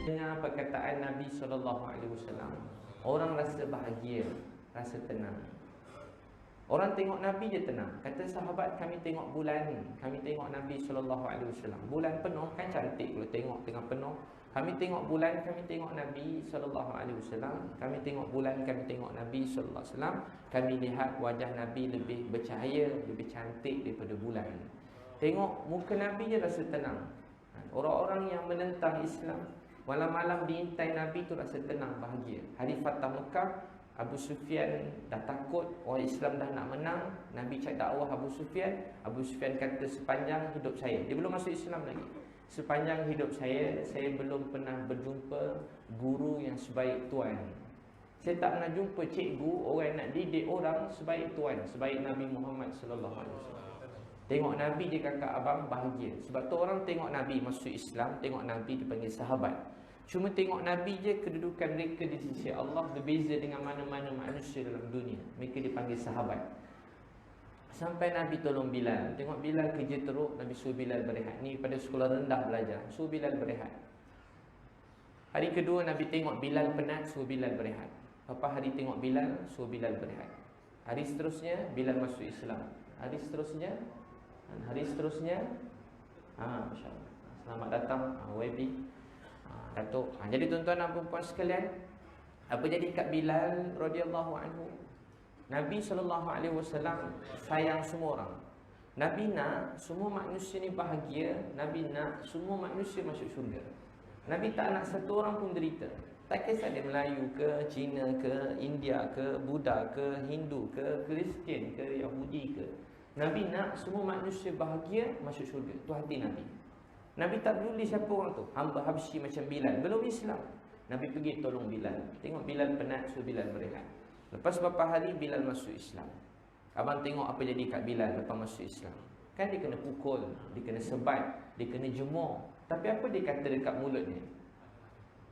Dengar perkataan Nabi SAW, orang rasa bahagia, rasa tenang. Orang tengok Nabi je tenang. Kata sahabat, kami tengok bulan, kami tengok Nabi SAW, bulan penuh kan cantik kalau tengok tengah penuh. Kami tengok bulan, kami tengok Nabi SAW, kami tengok bulan, kami tengok Nabi SAW. Kami lihat wajah Nabi lebih bercahaya, lebih cantik daripada bulan. Tengok muka Nabi je rasa tenang. Orang-orang yang menentang Islam, malam-malam diintai Nabi tu rasa tenang, bahagia. Hari Fatah Mekah, Abu Sufyan dah takut, orang Islam dah nak menang. Nabi cakap dakwah Abu Sufyan. Abu Sufyan kata, sepanjang hidup saya, dia belum masuk Islam lagi, sepanjang hidup saya belum pernah berjumpa guru yang sebaik tuan. Saya tak pernah jumpa cikgu, orang nak didik orang sebaik tuan, sebaik Nabi Muhammad SAW. Tengok Nabi dia kakak abang bahagia. Sebab tu orang tengok Nabi masuk Islam, tengok Nabi dipanggil sahabat. Cuma tengok Nabi je, kedudukan mereka di sisi Allah berbeza dengan mana-mana manusia dalam dunia. Mereka dipanggil sahabat. Sampai Nabi tolong Bilal. Tengok Bilal kerja teruk, Nabi suruh Bilal berehat. Ni pada sekolah rendah belajar, suruh Bilal berehat. Hari kedua Nabi tengok Bilal penat, suruh Bilal berehat. Lepas hari tengok Bilal, suruh Bilal berehat. Hari seterusnya Bilal masuk Islam. Hari seterusnya, Masya Allah, selamat datang YB, Datuk. Jadi tuan-tuan dan puan-puan sekalian, apa jadi kat Bilal radhiyallahu anhu? Nabi SAW sayang semua orang. Nabi nak semua manusia ni bahagia. Nabi nak semua manusia masuk syurga. Nabi tak nak satu orang pun derita. Tak kisah dia Melayu ke, Cina ke, India ke, Buddha ke, Hindu ke, Kristian ke, Yahudi ke. Nabi nak semua manusia bahagia masuk syurga. Itu hati Nabi. Nabi tak peduli siapa orang tu. Hamba Habsyi macam Bilal, belum Islam. Nabi pergi tolong Bilal. Tengok Bilal penat, suruh Bilal berehat. Lepas beberapa hari Bilal masuk Islam. Abang tengok apa jadi kat Bilal lepas masuk Islam. Kan dia kena pukul, dia kena sebat, dia kena jemur. Tapi apa dia kata dekat mulutnya?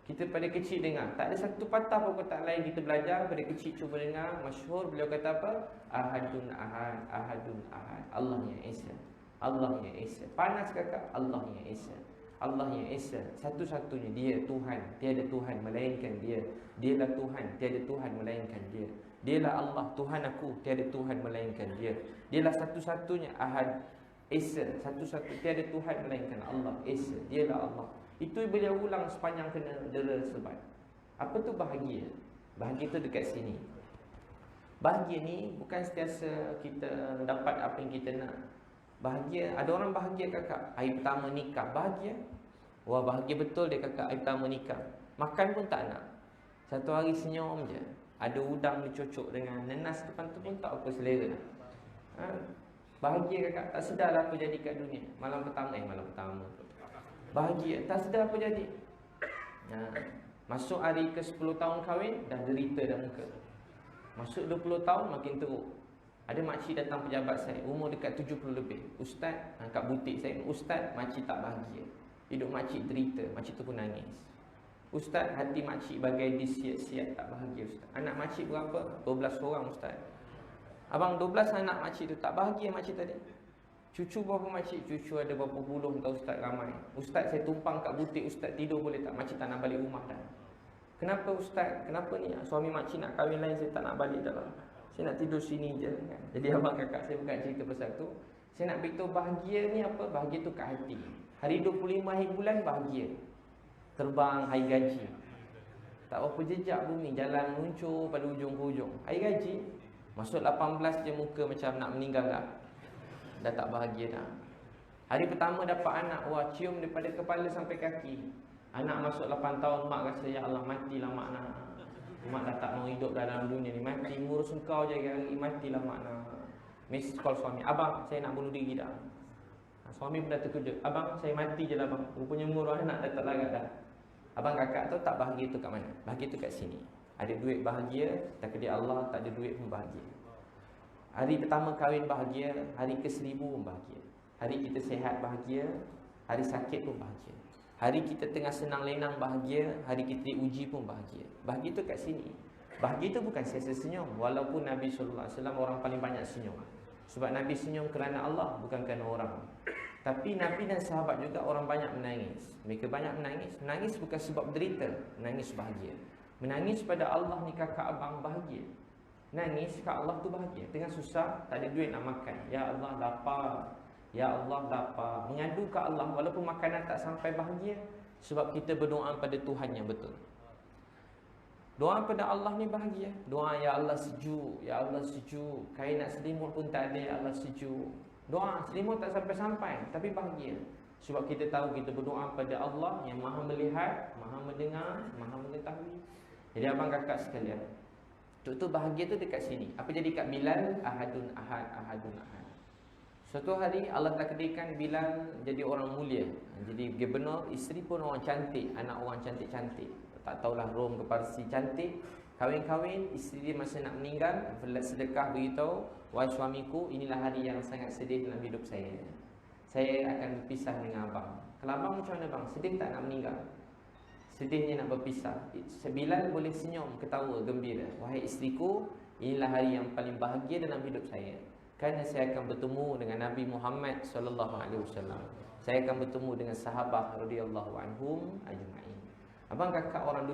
Kita pada kecil dengar, tak ada satu patah pun tak lain kita belajar. Pada kecil cuba dengar, masyhur beliau kata apa? Ahadun ahad, ahadun ahad. Allah yang Esa, Allah yang Esa. Panas kakak, Allah yang Esa, Allah yang Esa. Satu-satunya dia Tuhan, tiada Tuhan melainkan dia. Dialah Tuhan, tiada Tuhan melainkan dia. Dialah Allah, Tuhan aku, tiada Tuhan melainkan dia. Dialah satu-satunya ahad, Esa, satu-satu, tiada Tuhan melainkan Allah, Esa. Dialah Allah. Itu beliau ulang sepanjang kena dera sebat. Apa tu bahagia? Bahagia tu dekat sini. Bahagia ni bukan sentiasa kita dapat apa yang kita nak. Bahagia, ada orang bahagia kakak, hari pertama nikah, bahagia. Wah bahagia betul dia kakak, hari pertama nikah. Makan pun tak nak, satu hari senyum je. Ada udang dicocok dengan nenas depan tu pun tak apa selera. Bahagia kakak, tak sedar apa jadi kat dunia. Malam pertama bahagia, tak sedar apa jadi. Masuk hari ke 10 tahun kahwin, dah derita dah muka. Masuk 20 tahun makin teruk. Ada makcik datang pejabat saya, umur dekat 70 lebih. Ustaz, kat butik saya, Ustaz, makcik tak bahagia. Hidup makcik derita, makcik tu pun nangis. Ustaz, hati makcik bagai disiat-siat, tak bahagia Ustaz. Anak makcik berapa? 12 orang Ustaz. Abang, 12 anak makcik tu, tak bahagia makcik tadi. Cucu berapa makcik? Cucu ada berapa puluh tau Ustaz, ramai. Ustaz, saya tumpang kat butik, Ustaz tidur boleh tak? Makcik tak nak balik rumah dah. Kenapa Ustaz? Kenapa ni? Suami makcik nak kahwin lain, saya tak nak balik dah lah. Saya nak tidur sini je kan? Jadi abang kakak saya bukan cerita pasal tu. Saya nak beritahu bahagia ni apa? Bahagia tu kat hati. Hari 25 hari bulan bahagia. Terbang hari gaji. Tak berapa jejak bumi, jalan meluncur pada ujung ke ujung. Hari gaji, masuk 18 je muka macam nak meninggal dah. Dah tak bahagia dah. Hari pertama dapat anak, wah cium daripada kepala sampai kaki. Anak masuk 8 tahun, mak rasa ya Allah matilah mak nak. Mak dah tak mau hidup dalam dunia ni. Mati, ngurus engkau je hari, matilah mak nak. Miss call suami, abang saya nak bunuh diri dah. Suami pun dah terkejut, abang saya mati je lah bang. Rupanya ngurus anak dah tak larat dah. Abang kakak tu tak bahagia tu kat mana? Bahagia tu kat sini. Ada duit bahagia, tak kena Allah, tak ada duit pun bahagia. Hari pertama kahwin bahagia, hari ke-1000 pun bahagia. Hari kita sihat bahagia, hari sakit pun bahagia. Hari kita tengah senang lenang bahagia, hari kita diuji pun bahagia. Bahagia tu kat sini. Bahagia tu bukan sia-sia senyum. Walaupun Nabi SAW orang paling banyak senyum. Sebab Nabi senyum kerana Allah, bukan kerana orang. Tapi Nabi dan sahabat juga orang banyak menangis. Mereka banyak menangis. Menangis bukan sebab derita, menangis bahagia. Menangis pada Allah ni kakak abang bahagia. Nangis kat Allah tu bahagia. Tengah susah, tak ada duit nak makan. Ya Allah lapar. Ya Allah lapar. Mengadu ke Allah walaupun makanan tak sampai bahagia. Sebab kita berdoa pada Tuhan yang betul. Doa pada Allah ni bahagia. Doa ya Allah sejuk, ya Allah sejuk. Kain nak selimut pun tak ada, ya Allah sejuk. Doa selimut tak sampai-sampai tapi bahagia. Sebab kita tahu kita berdoa pada Allah yang Maha melihat, Maha mendengar, Maha mengetahui. Jadi abang kakak sekalian, tu bahagia tu dekat sini. Apa jadi kat Bilal? Ahadun ahad, ahadun ahad. Suatu hari Allah takdirkan Bilal jadi orang mulia. Jadi gubernur, isteri pun orang cantik, anak orang cantik-cantik. Tak tahulah Rom ke Parsi, cantik. Kahwin-kahwin, isteri dia masa nak meninggal, sedekah beritahu, wahai suamiku, inilah hari yang sangat sedih dalam hidup saya. Saya akan berpisah dengan abang. Kalau abang macam mana bang? Sedih tak nak meninggal? Sedihnya nak berpisah. Bilal boleh senyum, ketawa, gembira. Wahai isteriku, inilah hari yang paling bahagia dalam hidup saya. Kerana saya akan bertemu dengan Nabi Muhammad SAW. Saya akan bertemu dengan sahabat radhiyallahu anhum ajma'in. Abang kakak orang dulu